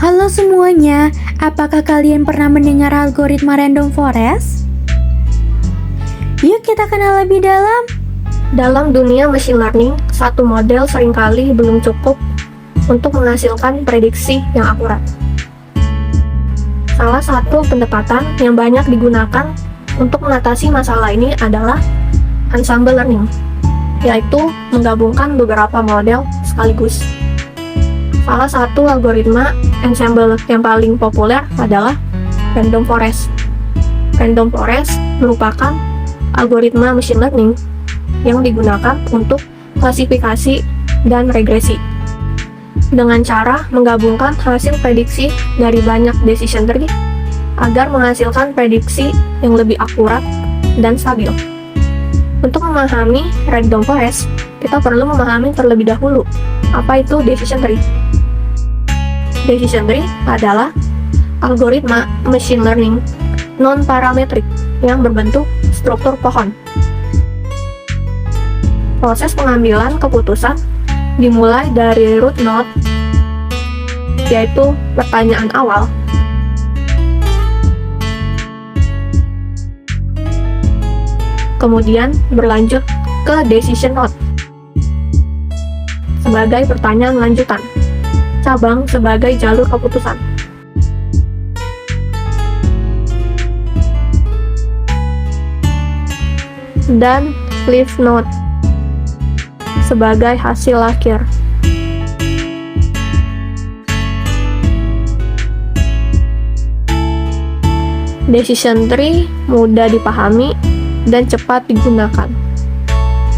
Halo semuanya, apakah kalian pernah mendengar algoritma random forest? Yuk kita kenal lebih dalam. Dalam dunia machine learning, satu model seringkali belum cukup untuk menghasilkan prediksi yang akurat. Salah satu pendekatan yang banyak digunakan untuk mengatasi masalah ini adalah ensemble learning, yaitu menggabungkan beberapa model sekaligus. Salah satu algoritma ensemble yang paling populer adalah random forest. Random forest merupakan algoritma machine learning yang digunakan untuk klasifikasi dan regresi dengan cara menggabungkan hasil prediksi dari banyak decision tree agar menghasilkan prediksi yang lebih akurat dan stabil. Untuk memahami random forest, kita perlu memahami terlebih dahulu apa itu decision tree. Decision tree adalah algoritma machine learning non-parametrik yang berbentuk struktur pohon. Proses pengambilan keputusan dimulai dari root node, yaitu pertanyaan awal, kemudian berlanjut ke decision node sebagai pertanyaan lanjutan, cabang sebagai jalur keputusan. Dan leaf node sebagai hasil akhir. Decision tree mudah dipahami dan cepat digunakan,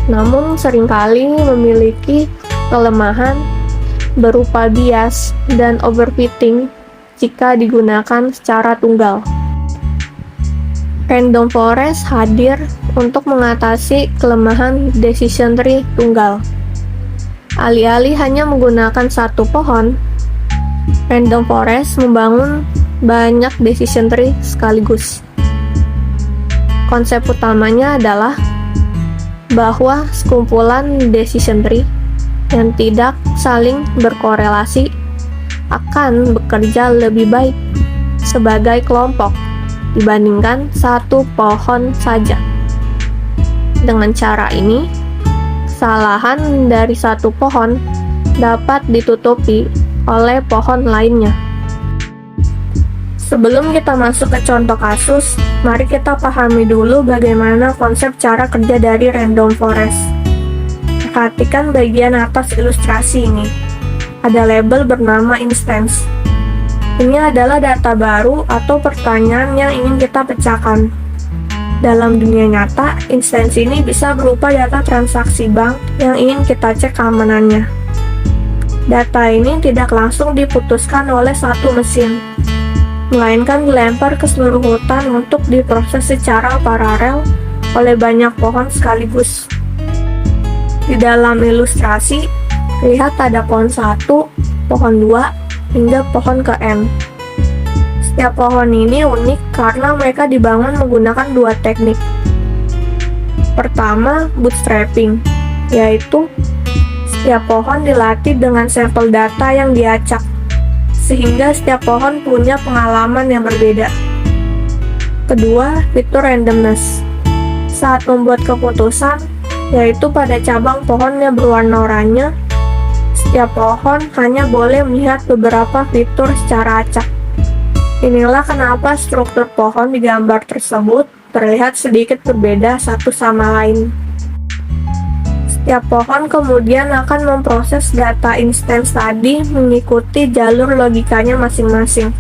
namun seringkali memiliki kelemahan berupa bias dan overfitting jika digunakan secara tunggal. Random forest hadir untuk mengatasi kelemahan decision tree tunggal. Alih-alih hanya menggunakan satu pohon, random forest membangun banyak decision tree sekaligus. Konsep utamanya adalah bahwa sekumpulan decision tree yang tidak saling berkorelasi akan bekerja lebih baik sebagai kelompok dibandingkan satu pohon saja. Dengan cara ini, kesalahan dari satu pohon dapat ditutupi oleh pohon lainnya. Sebelum kita masuk ke contoh kasus, mari kita pahami dulu bagaimana konsep cara kerja dari random forest. Perhatikan bagian atas ilustrasi ini. Ada label bernama instance. Ini adalah data baru atau pertanyaan yang ingin kita pecahkan. Dalam dunia nyata, instance ini bisa berupa data transaksi bank yang ingin kita cek keamanannya. Data ini tidak langsung diputuskan oleh satu mesin, melainkan dilempar ke seluruh hutan untuk diproses secara paralel oleh banyak pohon sekaligus. Di dalam ilustrasi, lihat ada pohon 1, pohon 2, hingga pohon ke N. Setiap pohon ini unik karena mereka dibangun menggunakan dua teknik. Pertama, bootstrapping, yaitu setiap pohon dilatih dengan sampel data yang diacak, sehingga setiap pohon punya pengalaman yang berbeda. Kedua, fitur randomness. Saat membuat keputusan, yaitu pada cabang pohon yang berwarna oranye, setiap pohon hanya boleh melihat beberapa fitur secara acak. Inilah kenapa struktur pohon di gambar tersebut terlihat sedikit berbeda satu sama lain. Setiap pohon kemudian akan memproses data instance tadi mengikuti jalur logikanya masing-masing.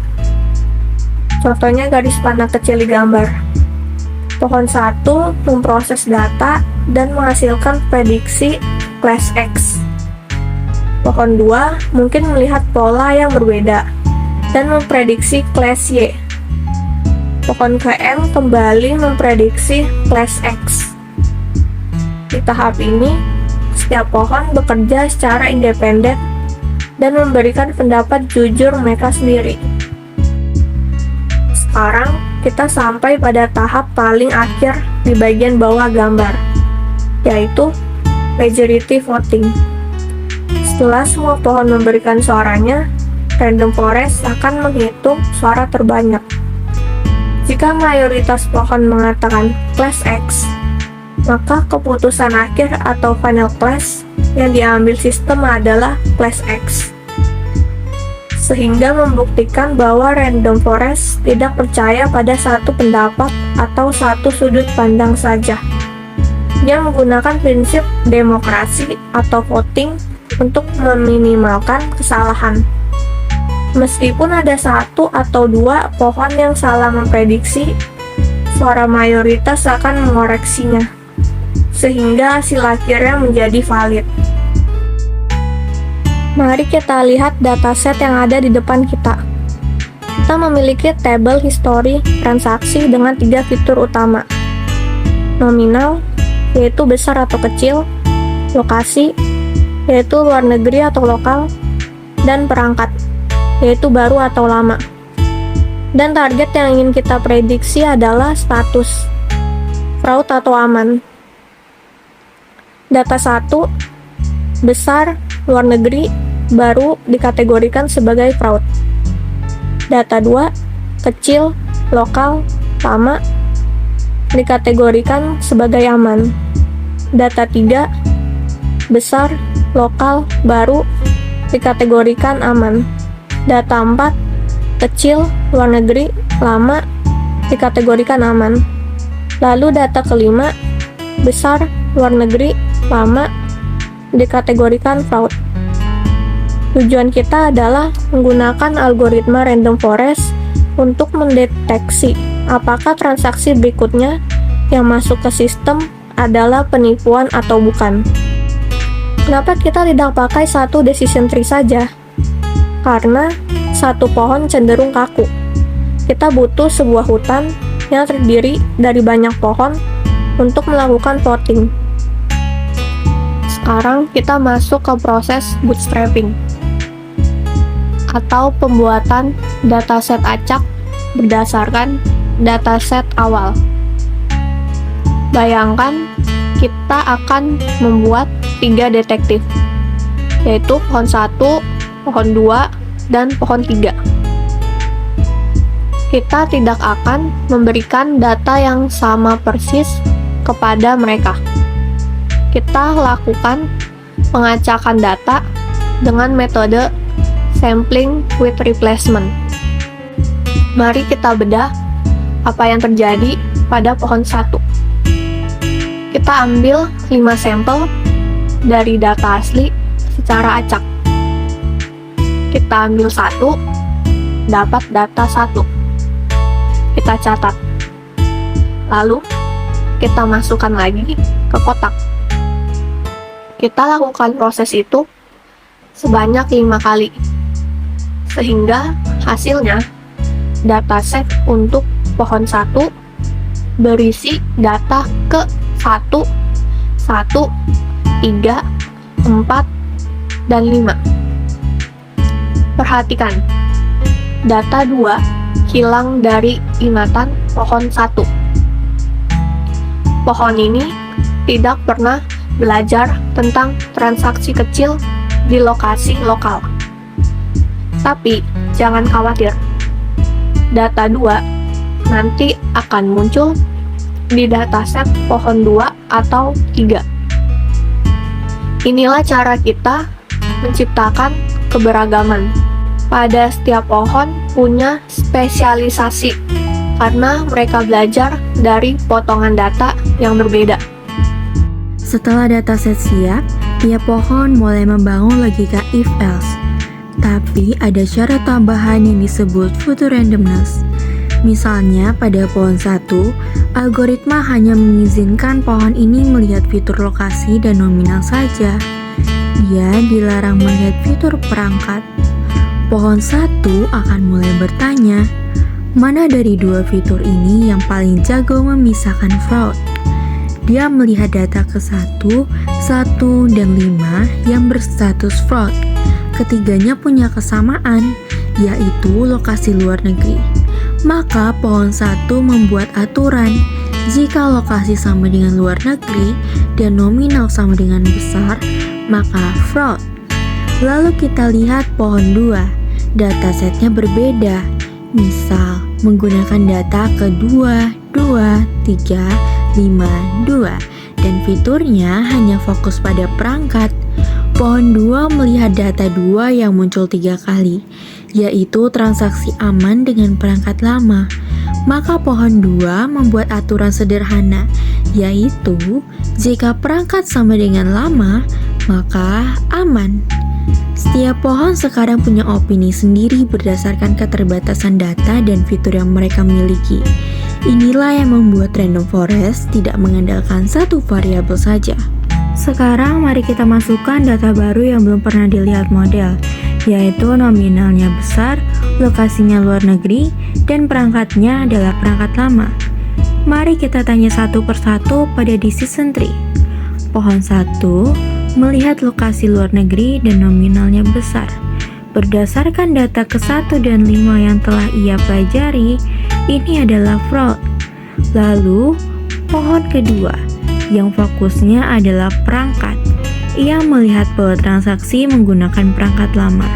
Contohnya garis panah kecil di gambar. Pohon 1 memproses data dan menghasilkan prediksi class X. Pohon 2 mungkin melihat pola yang berbeda dan memprediksi class Y. Pohon KM kembali memprediksi class X. Di tahap ini, setiap pohon bekerja secara independen dan memberikan pendapat jujur mereka sendiri. Sekarang, kita sampai pada tahap paling akhir di bagian bawah gambar, yaitu majority voting. Setelah semua pohon memberikan suaranya, random forest akan menghitung suara terbanyak. Jika mayoritas pohon mengatakan class X, maka keputusan akhir atau final class yang diambil sistem adalah class X. Sehingga membuktikan bahwa random forest tidak percaya pada satu pendapat atau satu sudut pandang saja. Dia menggunakan prinsip demokrasi atau voting untuk meminimalkan kesalahan. Meskipun ada satu atau dua pohon yang salah memprediksi, suara mayoritas akan mengoreksinya, sehingga hasil akhirnya menjadi valid. Mari kita lihat dataset yang ada di depan kita. Kita memiliki tabel history transaksi dengan 3 fitur utama. Nominal, yaitu besar atau kecil, lokasi, yaitu luar negeri atau lokal, dan perangkat, yaitu baru atau lama. Dan target yang ingin kita prediksi adalah status, fraud atau aman. Data 1, besar, luar negeri, baru dikategorikan sebagai fraud. Data 2, kecil, lokal, lama, dikategorikan sebagai aman. Data 3, besar, lokal, baru, dikategorikan aman. Data 4, kecil, luar negeri, lama, dikategorikan aman. Lalu data kelima, besar, luar negeri, lama, dikategorikan fraud. Tujuan kita adalah menggunakan algoritma random forest untuk mendeteksi apakah transaksi berikutnya yang masuk ke sistem adalah penipuan atau bukan. Kenapa kita tidak pakai satu decision tree saja? Karena satu pohon cenderung kaku. Kita butuh sebuah hutan yang terdiri dari banyak pohon untuk melakukan voting. Sekarang kita masuk ke proses bootstrapping, atau pembuatan dataset acak berdasarkan dataset awal. Bayangkan kita akan membuat 3 detektif, yaitu pohon 1, pohon 2, dan pohon 3. Kita tidak akan memberikan data yang sama persis kepada mereka. Kita lakukan pengacakan data dengan metode sampling with replacement. Mari kita bedah apa yang terjadi pada pohon 1. Kita ambil 5 sampel dari data asli secara acak. Kita ambil 1, dapat data 1. Kita catat. Lalu, kita masukkan lagi ke kotak. Kita lakukan proses itu sebanyak 5 kali. Sehingga hasilnya dataset untuk pohon 1 berisi data ke 1, 1, 3, 4, dan 5. Perhatikan, data 2 hilang dari ingatan pohon 1. Pohon ini tidak pernah belajar tentang transaksi kecil di lokasi lokal. Tapi, jangan khawatir. Data 2 nanti akan muncul di dataset pohon 2 atau 3. Inilah cara kita menciptakan keberagaman. Pada setiap pohon punya spesialisasi, karena mereka belajar dari potongan data yang berbeda. Setelah dataset siap, tiap pohon mulai membangun logika if-else. Tapi ada syarat tambahan yang disebut future randomness. Misalnya pada pohon 1, algoritma hanya mengizinkan pohon ini melihat fitur lokasi dan nominal saja. Dia dilarang melihat fitur perangkat. Pohon 1 akan mulai bertanya, mana dari 2 fitur ini yang paling jago memisahkan fraud? Dia melihat data ke 1, 1, dan 5 yang berstatus fraud. Ketiganya punya kesamaan, yaitu lokasi luar negeri. Maka pohon 1 membuat aturan, jika lokasi sama dengan luar negeri dan nominal sama dengan besar, maka fraud. Lalu kita lihat pohon 2. datasetnya berbeda. Misal, menggunakan data ke-2, 2, 3, 5, 2, dan fiturnya hanya fokus pada perangkat. Pohon 2 melihat data 2 yang muncul 3 kali, yaitu transaksi aman dengan perangkat lama. Maka pohon 2 membuat aturan sederhana, yaitu jika perangkat sama dengan lama, maka aman. Setiap pohon sekarang punya opini sendiri berdasarkan keterbatasan data dan fitur yang mereka miliki. Inilah yang membuat random forest tidak mengandalkan satu variabel saja. Sekarang mari kita masukkan data baru yang belum pernah dilihat model, yaitu nominalnya besar, lokasinya luar negeri, dan perangkatnya adalah perangkat lama. Mari kita tanya satu persatu pada decision tree. Pohon 1 melihat lokasi luar negeri dan nominalnya besar. Berdasarkan data ke-1 dan 5 yang telah ia pelajari, ini adalah fraud. Lalu, pohon kedua yang fokusnya adalah perangkat. Ia melihat bahwa transaksi menggunakan perangkat lama.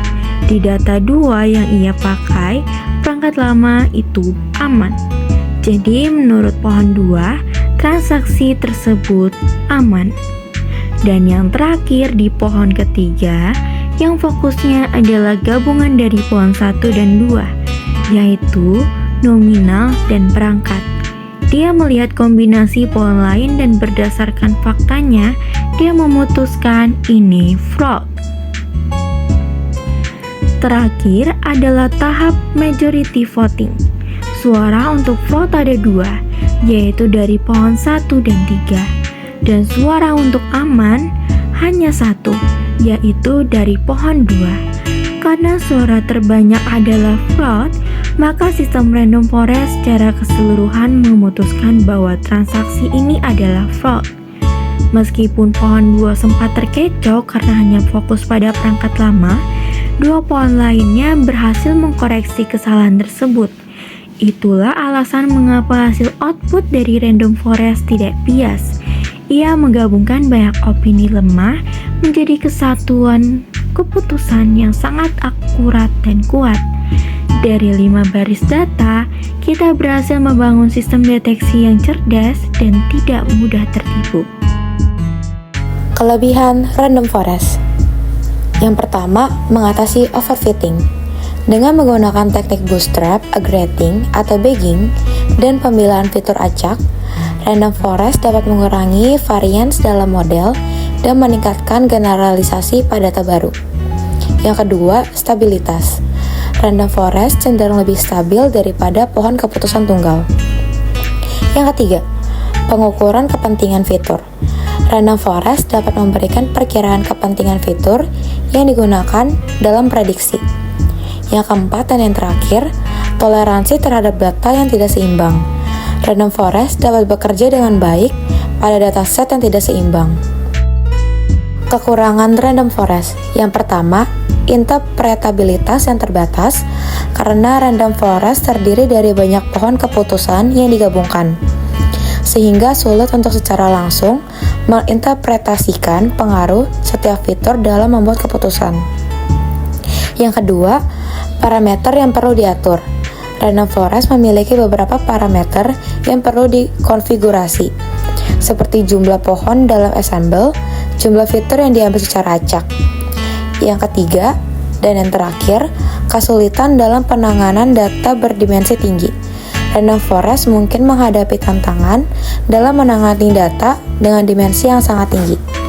Di data 2 yang ia pakai, perangkat lama itu aman. Jadi menurut pohon 2, transaksi tersebut aman. Dan yang terakhir di pohon ketiga, yang fokusnya adalah gabungan dari pohon 1 dan 2, yaitu nominal dan perangkat. Dia melihat kombinasi pohon lain dan berdasarkan faktanya, dia memutuskan ini fraud. Terakhir adalah tahap majority voting. Suara untuk fraud ada 2, yaitu dari pohon 1 dan 3. Dan suara untuk aman hanya 1, yaitu dari pohon 2. Karena suara terbanyak adalah fraud, maka sistem random forest secara keseluruhan memutuskan bahwa transaksi ini adalah fraud. Meskipun pohon 2 sempat terkecoh karena hanya fokus pada perangkat lama, 2 pohon lainnya berhasil mengkoreksi kesalahan tersebut. Itulah alasan mengapa hasil output dari random forest tidak bias. Ia menggabungkan banyak opini lemah menjadi kesatuan keputusan yang sangat akurat dan kuat. Dari 5 baris data, kita berhasil membangun sistem deteksi yang cerdas dan tidak mudah tertipu. Kelebihan random forest. Yang pertama, mengatasi overfitting. Dengan menggunakan teknik bootstrap, aggregating, atau bagging, dan pemilihan fitur acak, random forest dapat mengurangi varians dalam model dan meningkatkan generalisasi pada data baru. Yang kedua, stabilitas. Random forest cenderung lebih stabil daripada pohon keputusan tunggal. Yang ketiga, pengukuran kepentingan fitur. Random forest dapat memberikan perkiraan kepentingan fitur yang digunakan dalam prediksi. Yang keempat dan yang terakhir, toleransi terhadap data yang tidak seimbang. Random forest dapat bekerja dengan baik pada dataset yang tidak seimbang. Kekurangan random forest. Yang pertama, interpretabilitas yang terbatas karena random forest terdiri dari banyak pohon keputusan yang digabungkan, sehingga sulit untuk secara langsung menginterpretasikan pengaruh setiap fitur dalam membuat keputusan. Yang kedua, parameter yang perlu diatur. Random forest memiliki beberapa parameter yang perlu dikonfigurasi, seperti jumlah pohon dalam ensemble, jumlah fitur yang diambil secara acak. Yang ketiga, dan yang terakhir, kesulitan dalam penanganan data berdimensi tinggi. Random forest mungkin menghadapi tantangan dalam menangani data dengan dimensi yang sangat tinggi.